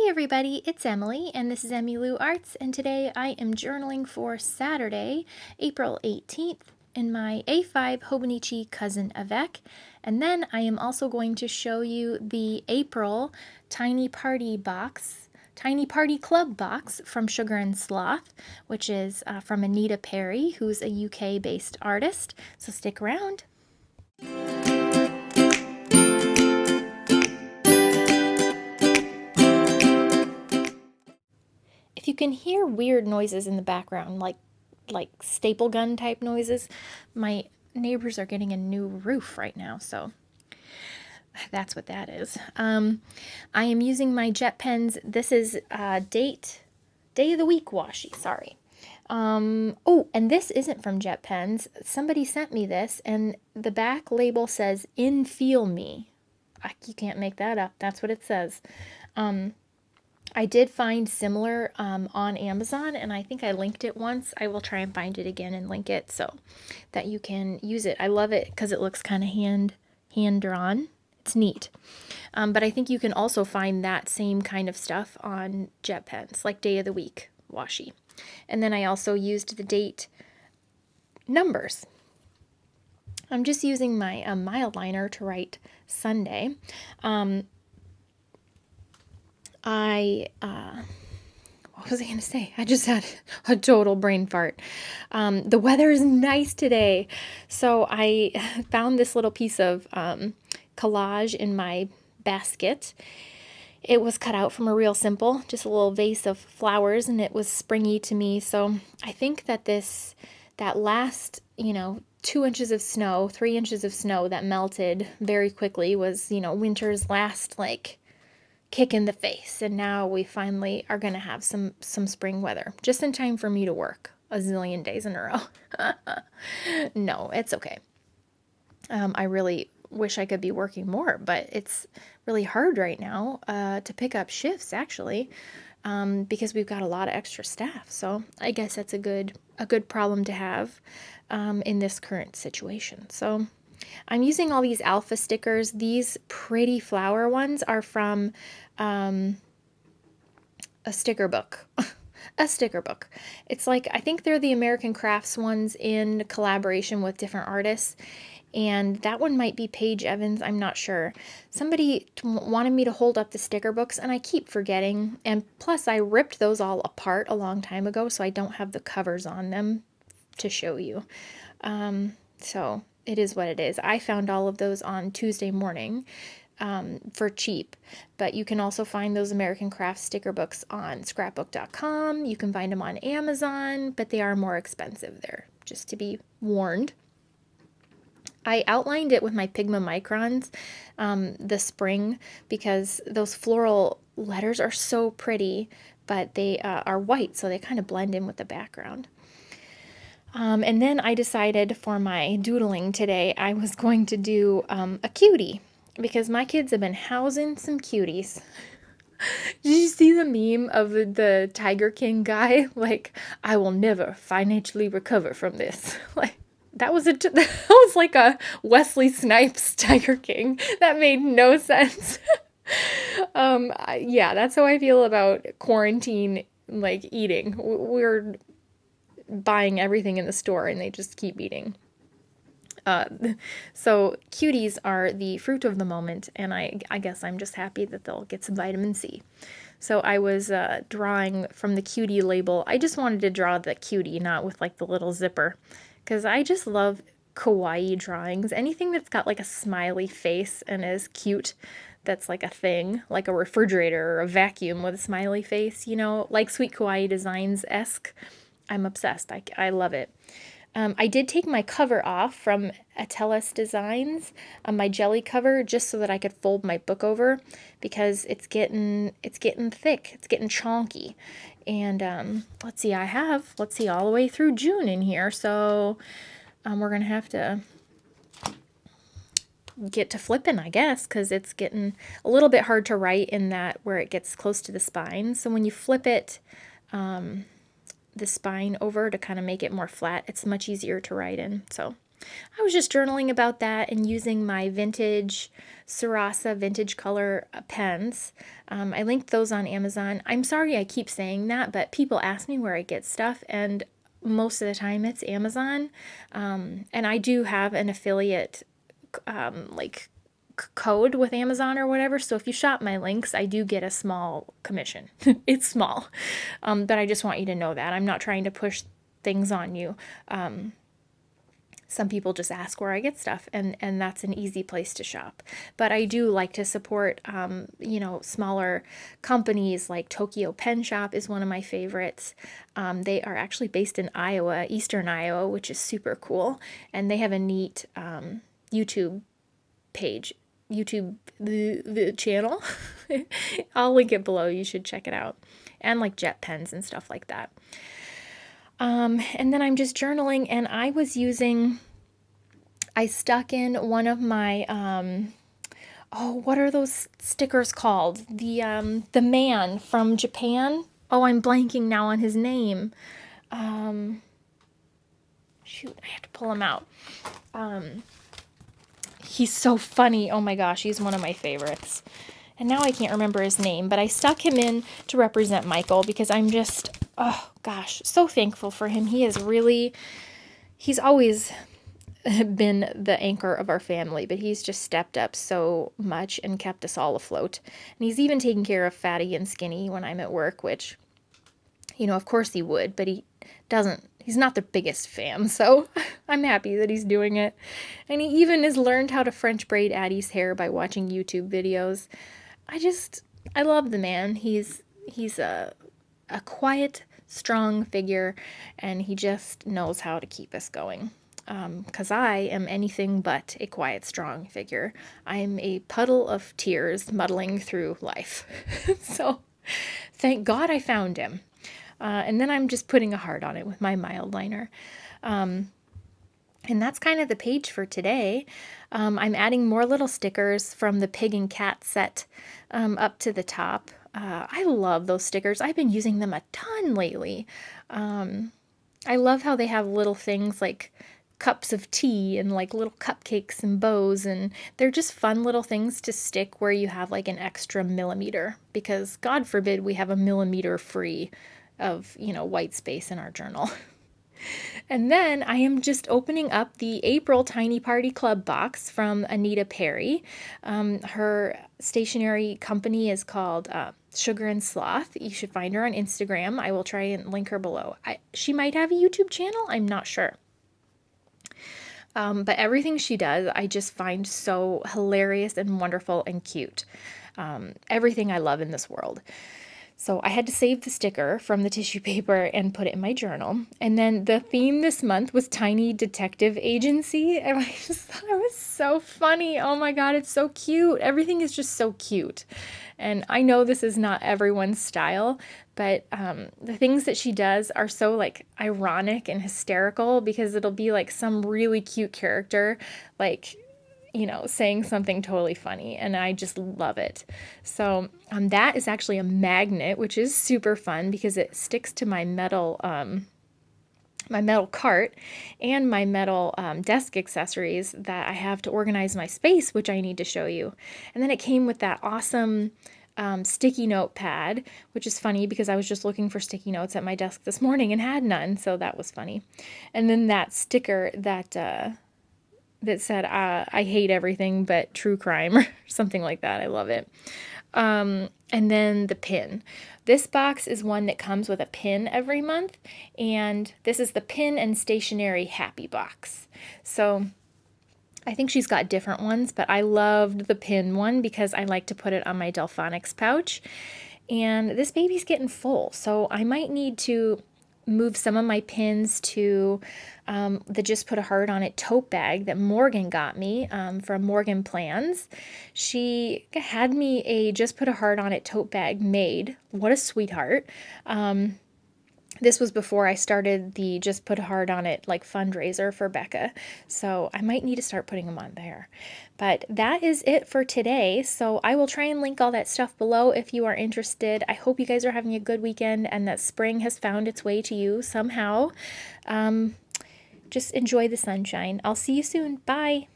Hey everybody, it's Emily, and this is Emmylou Arts, and today I am journaling for Saturday, April 18th, in my A5 Hobonichi Cousin Avec, and then I am also going to show you the April Tiny Party Club box from Sugar and Sloth, which is from Anita Perry, who's a UK-based artist, so stick around. If you can hear weird noises in the background, like staple gun type noises, my neighbors are getting a new roof right now, so that's what that is. I am using my jet pens. This is day of the week washi, sorry. Oh, and this isn't from Jet Pens. Somebody sent me this, and the back label says, "In Feel Me." You can't make that up. That's what it says. I did find similar on Amazon, and I think I linked it once. I will try and find it again and link it so that you can use it. I love it because it looks kind of hand-drawn. It's neat. But I think you can also find that same kind of stuff on jet pens, like day of the week washi. And then I also used the date numbers. I'm just using my Mildliner to write Sunday. What was I going to say? I just had a total brain fart. The weather is nice today. So I found this little piece of collage in my basket. It was cut out from a Real Simple, just a little vase of flowers, and it was springy to me. So I think that that last, 2 inches of snow, 3 inches of snow that melted very quickly was, winter's last, kick in the face, and now we finally are going to have some spring weather just in time for me to work a zillion days in a row. No, it's okay. I really wish I could be working more, but it's really hard right now to pick up shifts actually, because we've got a lot of extra staff. So I guess that's a good problem to have in this current situation. So I'm using all these alpha stickers. These pretty flower ones are from a sticker book. A sticker book. It's like, I think they're the American Crafts ones in collaboration with different artists. And that one might be Paige Evans, I'm not sure. Somebody wanted me to hold up the sticker books, and I keep forgetting. And plus, I ripped those all apart a long time ago, so I don't have the covers on them to show you. So it is what it is. I found all of those on Tuesday morning for cheap, but you can also find those American Crafts sticker books on scrapbook.com. You can find them on Amazon, but they are more expensive there, just to be warned. I outlined it with my Pigma Microns this spring because those floral letters are so pretty, but they are white, so they kind of blend in with the background. And then I decided for my doodling today, I was going to do a cutie, because my kids have been housing some cuties. Did you see the meme of the Tiger King guy? Like, I will never financially recover from this. That was like a Wesley Snipes Tiger King. That made no sense. Yeah, that's how I feel about quarantine, eating. We're buying everything in the store and they just keep eating. So cuties are the fruit of the moment, and I guess I'm just happy that they'll get some vitamin C. So I was drawing from the cutie label. I just wanted to draw the cutie, not with the little zipper, because I just love kawaii drawings. Anything that's got a smiley face and is cute, that's a thing, like a refrigerator or a vacuum with a smiley face, like Sweet Kawaii Designs-esque. I'm obsessed. I love it. I did take my cover off from Ateles Designs, my jelly cover, just so that I could fold my book over, because it's getting thick, it's getting chonky. And let's see, all the way through June in here, so we're gonna have to get to flipping, I guess, because it's getting a little bit hard to write in that where it gets close to the spine. So when you flip it, the spine over to kind of make it more flat, it's much easier to write in. So I was just journaling about that and using my vintage Sarasa vintage color pens. I linked those on Amazon. I'm sorry I keep saying that, but people ask me where I get stuff, and most of the time it's Amazon. And I do have an affiliate like code with Amazon or whatever. So if you shop my links, I do get a small commission. It's small. But I just want you to know that. I'm not trying to push things on you. Some people just ask where I get stuff, and that's an easy place to shop. But I do like to support, smaller companies like Tokyo Pen Shop is one of my favorites. They are actually based in Iowa, eastern Iowa, which is super cool. And they have a neat YouTube page, the channel. I'll link it below. You should check it out. And like jet pens and stuff like that. And then I'm just journaling, and I stuck in one of my, what are those stickers called? The man from Japan. Oh, I'm blanking now on his name. Shoot, I have to pull him out. He's so funny. Oh my gosh, he's one of my favorites. And now I can't remember his name, but I stuck him in to represent Michael because I'm just, oh gosh, so thankful for him. He's always been the anchor of our family, but he's just stepped up so much and kept us all afloat. And he's even taking care of Fatty and Skinny when I'm at work, which, of course he would, but he's not the biggest fan, so I'm happy that he's doing it. And he even has learned how to French braid Addie's hair by watching YouTube videos. I love the man. He's a quiet, strong figure, and he just knows how to keep us going. Because I am anything but a quiet, strong figure. I am a puddle of tears muddling through life. So thank God I found him. And then I'm just putting a heart on it with my Mildliner. And that's kind of the page for today. I'm adding more little stickers from the pig and cat set up to the top. I love those stickers. I've been using them a ton lately. I love how they have little things like cups of tea and like little cupcakes and bows, and they're just fun little things to stick where you have like an extra millimeter, because God forbid we have a millimeter free of, white space in our journal. And then I am just opening up the April Tiny Party Club box from Anita Perry. Her stationery company is called Sugar and Sloth. You should find her on Instagram. I will try and link her below. She might have a YouTube channel. I'm not sure. But everything she does, I just find so hilarious and wonderful and cute. Everything I love in this world. So I had to save the sticker from the tissue paper and put it in my journal. And then the theme this month was Tiny Detective Agency. And I just thought it was so funny. Oh my God, it's so cute. Everything is just so cute. And I know this is not everyone's style, but the things that she does are so like ironic and hysterical, because it'll be like some really cute character, like, saying something totally funny, and I just love it. So that is actually a magnet, which is super fun because it sticks to my metal cart and my metal desk accessories that I have to organize my space, which I need to show you. And then it came with that awesome sticky note pad, which is funny because I was just looking for sticky notes at my desk this morning and had none, so that was funny. And then that sticker that said, I hate everything but true crime, or something like that. I love it. And then the pin. This box is one that comes with a pin every month, and this is the pin and stationery happy box. So I think she's got different ones, but I loved the pin one because I like to put it on my Delfonics pouch. And this baby's getting full, so I might need to move some of my pins to the Just Put a Heart on It tote bag that Morgan got me from Morgan Plans. She had me a Just Put a Heart on It tote bag made. What a sweetheart. This was before I started the Just Put a Heart on It like fundraiser for Becca, so I might need to start putting them on there. But that is it for today, so I will try and link all that stuff below if you are interested. I hope you guys are having a good weekend and that spring has found its way to you somehow. just enjoy the sunshine. I'll see you soon. Bye.